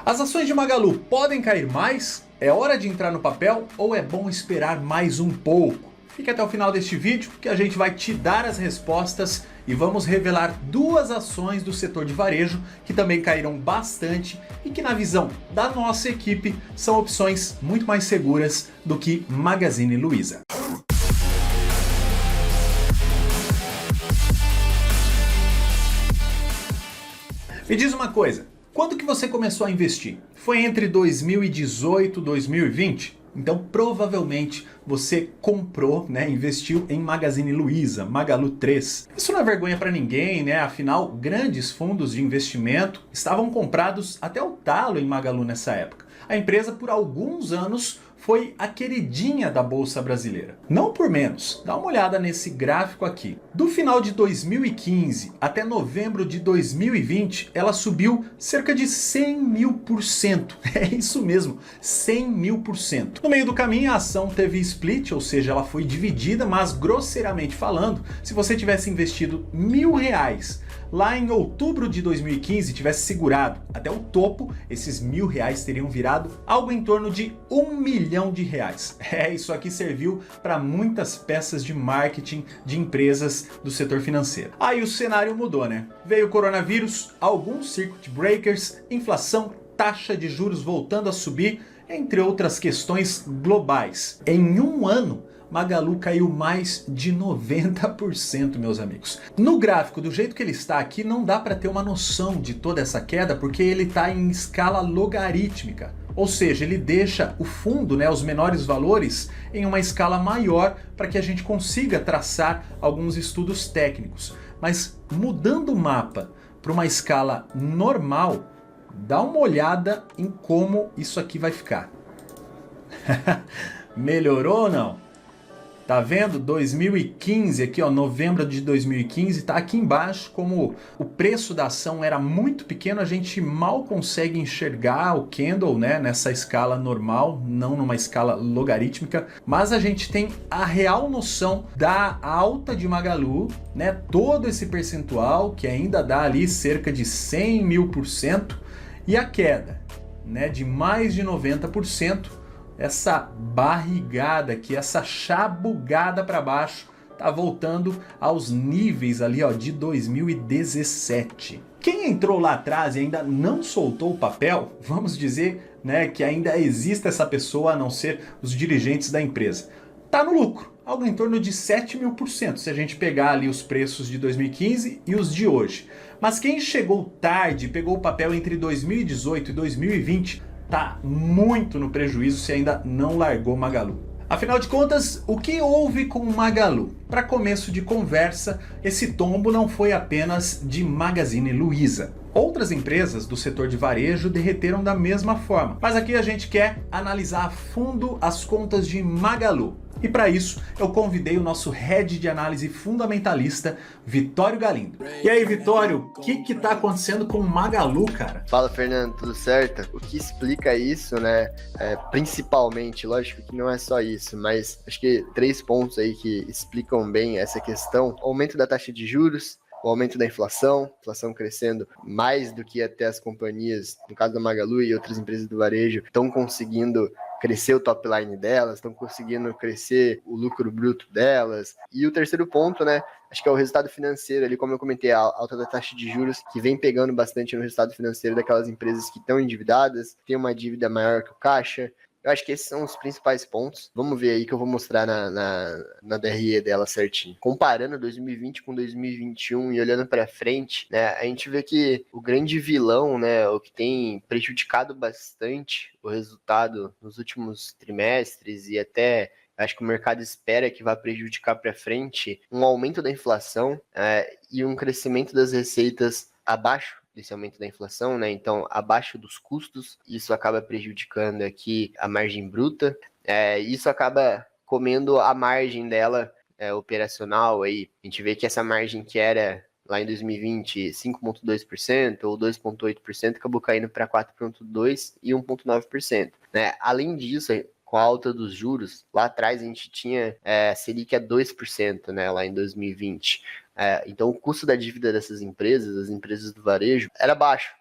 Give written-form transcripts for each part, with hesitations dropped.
As ações de Magalu podem cair mais? É hora de entrar no papel ou é bom esperar mais um pouco? Fique até o final deste vídeo que a gente vai te dar as respostas e vamos revelar duas ações do setor de varejo que também caíram bastante e que, na visão da nossa equipe, são opções muito mais seguras do que Magazine Luiza. Me diz uma coisa, quando que você começou a investir? Foi entre 2018 e 2020? Então provavelmente você comprou, investiu em Magazine Luiza, Magalu 3. Isso não é vergonha para ninguém, né? Afinal, grandes fundos de investimento estavam comprados até o talo em Magalu nessa época. A empresa por alguns anos foi a queridinha da Bolsa Brasileira. Não por menos, dá uma olhada nesse gráfico aqui. Do final de 2015 até novembro de 2020, ela subiu cerca de 100.000%. É isso mesmo, 100.000%. No meio do caminho a ação teve split, ou seja, ela foi dividida, mas grosseiramente falando, se você tivesse investido R$1.000 lá em outubro de 2015, tivesse segurado até o topo, esses R$1.000 teriam virado algo em torno de R$1 milhão. Isso aqui serviu para muitas peças de marketing de empresas do setor financeiro. Aí o cenário mudou, né? Veio o coronavírus, alguns circuit breakers, inflação, taxa de juros voltando a subir, entre outras questões globais. Em um ano, Magalu caiu mais de 90%, meus amigos. No gráfico, do jeito que ele está aqui, não dá para ter uma noção de toda essa queda, porque ele está em escala logarítmica. Ou seja, ele deixa o fundo, os menores valores, em uma escala maior para que a gente consiga traçar alguns estudos técnicos. Mas mudando o mapa para uma escala normal, dá uma olhada em como isso aqui vai ficar. Melhorou ou não? Tá vendo? 2015 aqui, ó, novembro de 2015, tá aqui embaixo. Como o preço da ação era muito pequeno, a gente mal consegue enxergar o candle, nessa escala normal, não numa escala logarítmica, mas a gente tem a real noção da alta de Magalu, todo esse percentual que ainda dá ali cerca de 100.000%, e a queda, de mais de 90%. Essa barrigada aqui, essa chabugada para baixo, tá voltando aos níveis ali, ó, de 2017. Quem entrou lá atrás e ainda não soltou o papel, vamos dizer, que ainda existe essa pessoa a não ser os dirigentes da empresa. Tá no lucro, algo em torno de 7.000%, se a gente pegar ali os preços de 2015 e os de hoje. Mas quem chegou tarde, pegou o papel entre 2018 e 2020, tá muito no prejuízo se ainda não largou Magalu. Afinal de contas, o que houve com Magalu? Para começo de conversa, esse tombo não foi apenas de Magazine Luiza. Outras empresas do setor de varejo derreteram da mesma forma. Mas aqui a gente quer analisar a fundo as contas de Magalu. E para isso, eu convidei o nosso head de análise fundamentalista, Vitório Galindo. E aí, Vitório, o que tá acontecendo com Magalu, cara? Fala, Fernando, tudo certo? O que explica isso, principalmente, lógico que não é só isso, mas acho que 3 pontos aí que explicam bem essa questão. O aumento da taxa de juros, o aumento da inflação crescendo mais do que até as companhias, no caso da Magalu e outras empresas do varejo, estão conseguindo crescer o top line delas, estão conseguindo crescer o lucro bruto delas. E o terceiro ponto, acho que é o resultado financeiro ali, como eu comentei, a alta da taxa de juros, que vem pegando bastante no resultado financeiro daquelas empresas que estão endividadas, tem uma dívida maior que o caixa. Eu acho que esses são os principais pontos. Vamos ver aí que eu vou mostrar na DRE dela certinho. Comparando 2020 com 2021 e olhando para frente, a gente vê que o grande vilão, o que tem prejudicado bastante o resultado nos últimos trimestres e até acho que o mercado espera que vai prejudicar para frente, um aumento da inflação e um crescimento das receitas abaixo desse aumento da inflação, então abaixo dos custos, isso acaba prejudicando aqui a margem bruta, isso acaba comendo a margem dela operacional, aí a gente vê que essa margem que era lá em 2020 5,2% ou 2,8% acabou caindo para 4,2% e 1,9%. Além disso, com a alta dos juros, lá atrás a gente tinha Selic a 2%, lá em 2020. Então o custo da dívida dessas empresas, das empresas do varejo, era baixo.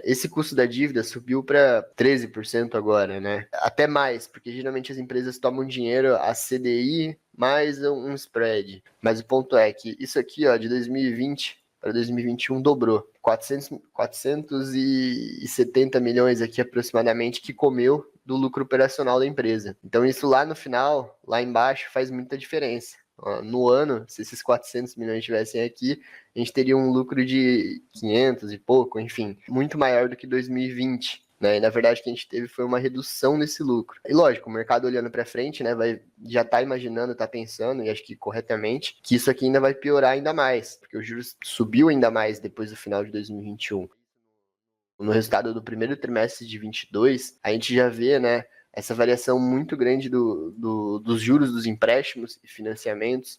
Esse custo da dívida subiu para 13% agora, né? Até mais, porque geralmente as empresas tomam dinheiro a CDI mais um spread. Mas o ponto é que isso aqui, ó, de 2020 para 2021 dobrou. 470 milhões aqui aproximadamente que comeu do lucro operacional da empresa. Então isso lá no final, lá embaixo, faz muita diferença. No ano, se esses 400 milhões estivessem aqui, a gente teria um lucro de 500 e pouco, enfim, muito maior do que 2020. Né? E na verdade o que a gente teve foi uma redução nesse lucro. E lógico, o mercado olhando para frente, né, já está imaginando, está pensando, e acho que corretamente, que isso aqui ainda vai piorar ainda mais, porque o juros subiu ainda mais depois do final de 2021. No resultado do primeiro trimestre de 22, a gente já vê, né, essa variação muito grande dos juros dos empréstimos e financiamentos,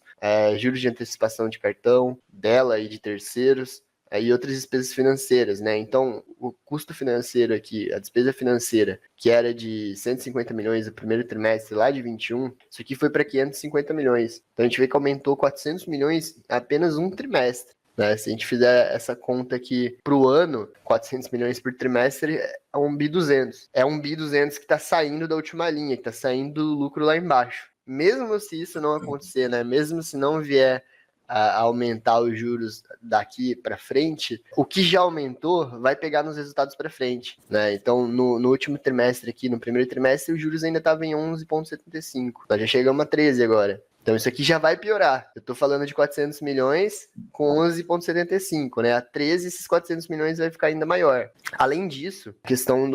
juros de antecipação de cartão, dela e de terceiros, e outras despesas financeiras, né? Então, o custo financeiro aqui, a despesa financeira, que era de 150 milhões no primeiro trimestre lá de 21, isso aqui foi para 550 milhões. Então, a gente vê que aumentou 400 milhões em apenas um trimestre. Né? Se a gente fizer essa conta aqui para o ano, 400 milhões por trimestre é um bi 200. É um bi 200 que está saindo da última linha, que está saindo do lucro lá embaixo. Mesmo se isso não acontecer, né? Mesmo se não vier a aumentar os juros daqui para frente, o que já aumentou vai pegar nos resultados para frente. Né? Então, no último trimestre aqui, no primeiro trimestre, os juros ainda estavam em 11,75. Nós já chegamos a 13 agora. Então isso aqui já vai piorar. Eu tô falando de 400 milhões com 11,75, né? A 13, esses 400 milhões vai ficar ainda maior. Além disso, a questão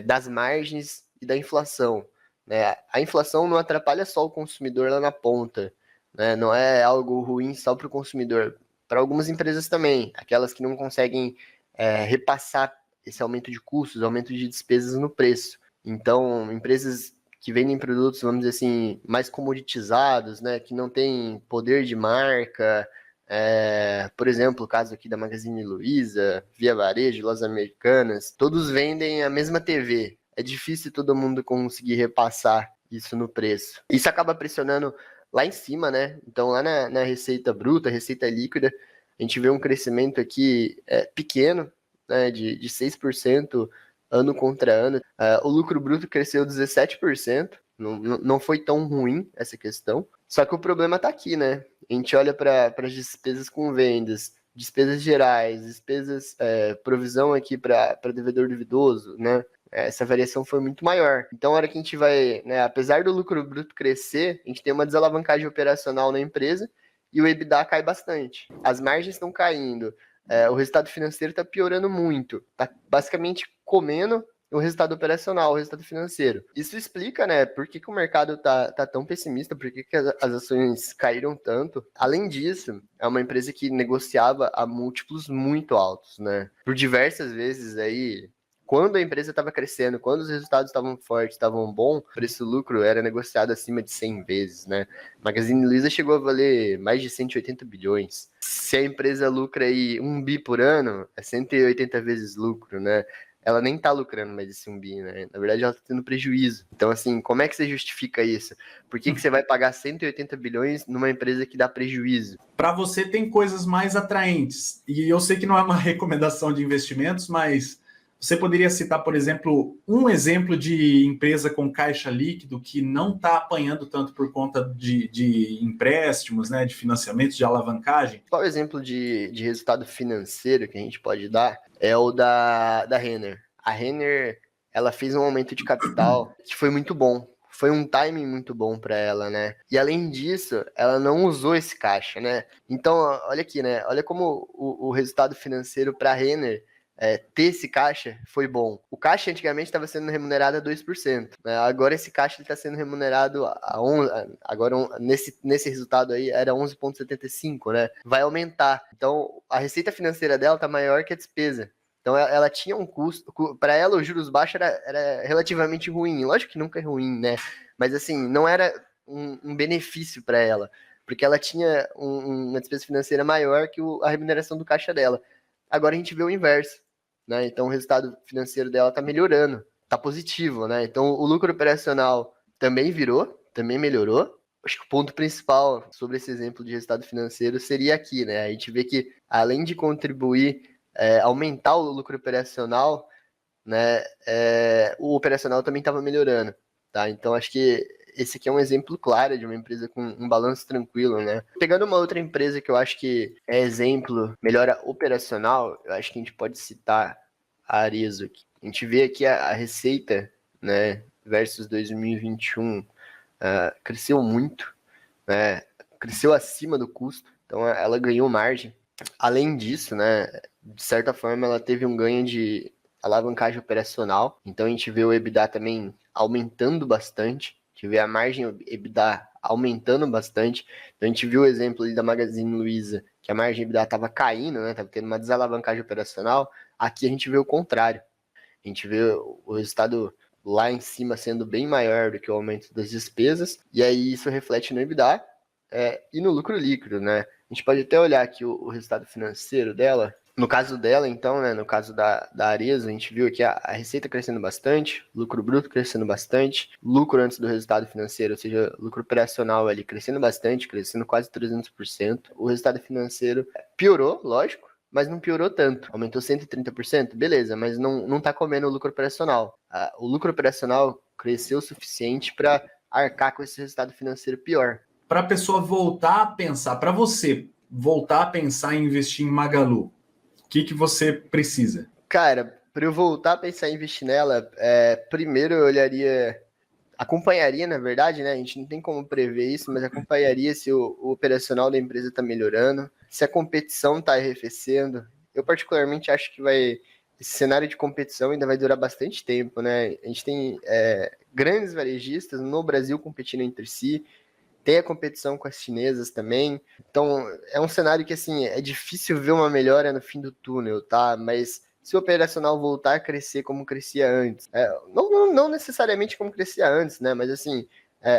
das margens e da inflação. Né? A inflação não atrapalha só o consumidor lá na ponta. Né? Não é algo ruim só para o consumidor. Para algumas empresas também. Aquelas que não conseguem repassar esse aumento de custos, aumento de despesas no preço. Então, empresas que vendem produtos, vamos dizer assim, mais comoditizados, né, que não tem poder de marca, por exemplo, o caso aqui da Magazine Luiza, Via Varejo, Lojas Americanas, todos vendem a mesma TV. É difícil todo mundo conseguir repassar isso no preço. Isso acaba pressionando lá em cima, né? Então, lá na receita bruta, receita líquida, a gente vê um crescimento aqui pequeno, né, de 6%, ano contra ano. O lucro bruto cresceu 17%, não foi tão ruim essa questão. Só que o problema está aqui, né? A gente olha para as despesas com vendas, despesas gerais, despesas, provisão aqui para devedor duvidoso, né? Essa variação foi muito maior. Então, a hora que a gente vai, né, apesar do lucro bruto crescer, a gente tem uma desalavancagem operacional na empresa e o EBITDA cai bastante. As margens estão caindo. O resultado financeiro está piorando muito. Está basicamente comendo o resultado operacional, o resultado financeiro. Isso explica, né, por que o mercado tá tão pessimista, por que as ações caíram tanto. Além disso, é uma empresa que negociava a múltiplos muito altos, né? Por diversas vezes aí, quando a empresa estava crescendo, quando os resultados estavam fortes, estavam bons, o preço-lucro era negociado acima de 100 vezes, né? Magazine Luiza chegou a valer mais de 180 bilhões. Se a empresa lucra aí 1 bi por ano, é 180 vezes lucro, né? Ela nem tá lucrando mais esse 1 bi, né? Na verdade, ela tá tendo prejuízo. Então, assim, como é que você justifica isso? Por que você vai pagar 180 bilhões numa empresa que dá prejuízo? Para você, tem coisas mais atraentes. E eu sei que não é uma recomendação de investimentos, mas você poderia citar, por exemplo, um exemplo de empresa com caixa líquido que não está apanhando tanto por conta de empréstimos, né, de financiamentos, de alavancagem? Qual exemplo de resultado financeiro que a gente pode dar é o da Renner. A Renner, ela fez um aumento de capital que foi muito bom. Foi um timing muito bom para ela, né? E além disso, ela não usou esse caixa, né? Então, olha aqui, né? Olha como o resultado financeiro para a Renner ter esse caixa foi bom. O caixa antigamente estava sendo remunerado a 2%. Né? Agora esse caixa está sendo remunerado a 11%. Agora, nesse resultado aí, era 11,75%, né? Vai aumentar. Então, a receita financeira dela está maior que a despesa. Então, ela tinha um custo. Para ela, os juros baixos era relativamente ruim. Lógico que nunca é ruim, né? Mas, assim, não era um benefício para ela. Porque ela tinha uma despesa financeira maior que a remuneração do caixa dela. Agora a gente vê o inverso. Né? Então o resultado financeiro dela está melhorando, está positivo, né? Então o lucro operacional também também melhorou. Acho que o ponto principal sobre esse exemplo de resultado financeiro seria aqui, né? A gente vê que além de contribuir aumentar o lucro operacional, né, o operacional também estava melhorando, tá? Então acho que esse aqui é um exemplo claro de uma empresa com um balanço tranquilo, né? Pegando uma outra empresa que eu acho que é exemplo, melhora operacional, eu acho que a gente pode citar a Arezzo aqui. A gente vê aqui a receita, né, versus 2021, cresceu muito, né? Cresceu acima do custo, então ela ganhou margem. Além disso, né, de certa forma ela teve um ganho de alavancagem operacional, então a gente vê o EBITDA também aumentando bastante, a gente vê a margem EBITDA aumentando bastante, então a gente viu o exemplo ali da Magazine Luiza, que a margem EBITDA estava caindo, né, estava tendo uma desalavancagem operacional, aqui a gente vê o contrário, a gente vê o resultado lá em cima sendo bem maior do que o aumento das despesas, e aí isso reflete no EBITDA e no lucro líquido, né? A gente pode até olhar aqui o resultado financeiro dela. No caso dela, então, né, no caso da Arezzo, a gente viu aqui a receita crescendo bastante, lucro bruto crescendo bastante, lucro antes do resultado financeiro, ou seja, lucro operacional ali crescendo bastante, crescendo quase 300%. O resultado financeiro piorou, lógico, mas não piorou tanto. Aumentou 130%, beleza, mas não tá comendo o lucro operacional. O lucro operacional cresceu o suficiente para arcar com esse resultado financeiro pior. Para a pessoa voltar a pensar, para você voltar a pensar em investir em Magalu, o que você precisa? Cara, para eu voltar a pensar em investir nela, primeiro eu acompanharia, na verdade, né? A gente não tem como prever isso, mas acompanharia se o operacional da empresa está melhorando, se a competição está arrefecendo. Eu particularmente acho que esse cenário de competição ainda vai durar bastante tempo, né? A gente tem grandes varejistas no Brasil competindo entre si, tem a competição com as chinesas também. Então, é um cenário que, assim, é difícil ver uma melhora no fim do túnel, tá? Mas se o operacional voltar a crescer como crescia antes, não necessariamente como crescia antes, né? Mas, assim,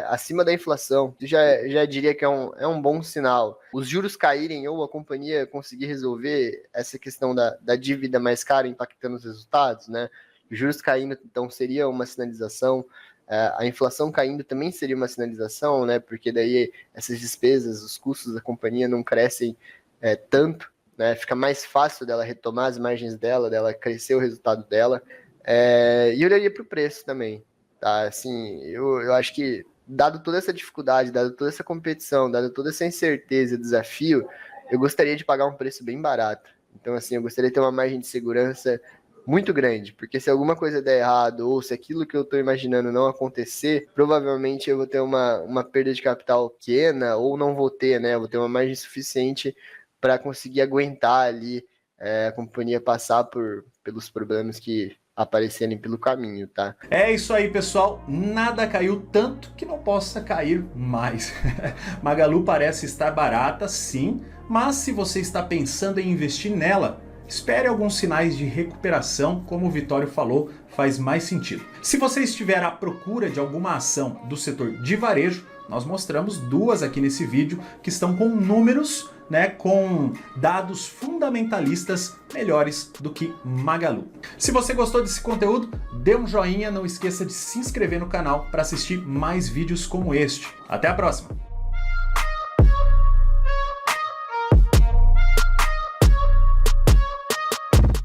acima da inflação, já diria que é um bom sinal. Os juros caírem ou a companhia conseguir resolver essa questão da dívida mais cara impactando os resultados, né? Os juros caindo, então, seria uma sinalização. A inflação caindo também seria uma sinalização, né? Porque daí essas despesas, os custos da companhia não crescem tanto, né? Fica mais fácil dela retomar as margens dela crescer o resultado dela. E eu olharia para o preço também, tá? Assim, eu acho que, dado toda essa dificuldade, dado toda essa competição, dado toda essa incerteza e desafio, eu gostaria de pagar um preço bem barato. Então, assim, eu gostaria de ter uma margem de segurança muito grande, porque se alguma coisa der errado, ou se aquilo que eu estou imaginando não acontecer, provavelmente eu vou ter uma perda de capital pequena, ou não vou ter, né? Eu vou ter uma margem suficiente para conseguir aguentar ali a companhia passar pelos problemas que aparecerem pelo caminho, tá? É isso aí, pessoal. Nada caiu tanto que não possa cair mais. Magalu parece estar barata, sim, mas se você está pensando em investir nela, espere alguns sinais de recuperação, como o Vitório falou, faz mais sentido. Se você estiver à procura de alguma ação do setor de varejo, nós mostramos duas aqui nesse vídeo que estão com números, né, com dados fundamentalistas melhores do que Magalu. Se você gostou desse conteúdo, dê um joinha, não esqueça de se inscrever no canal para assistir mais vídeos como este. Até a próxima!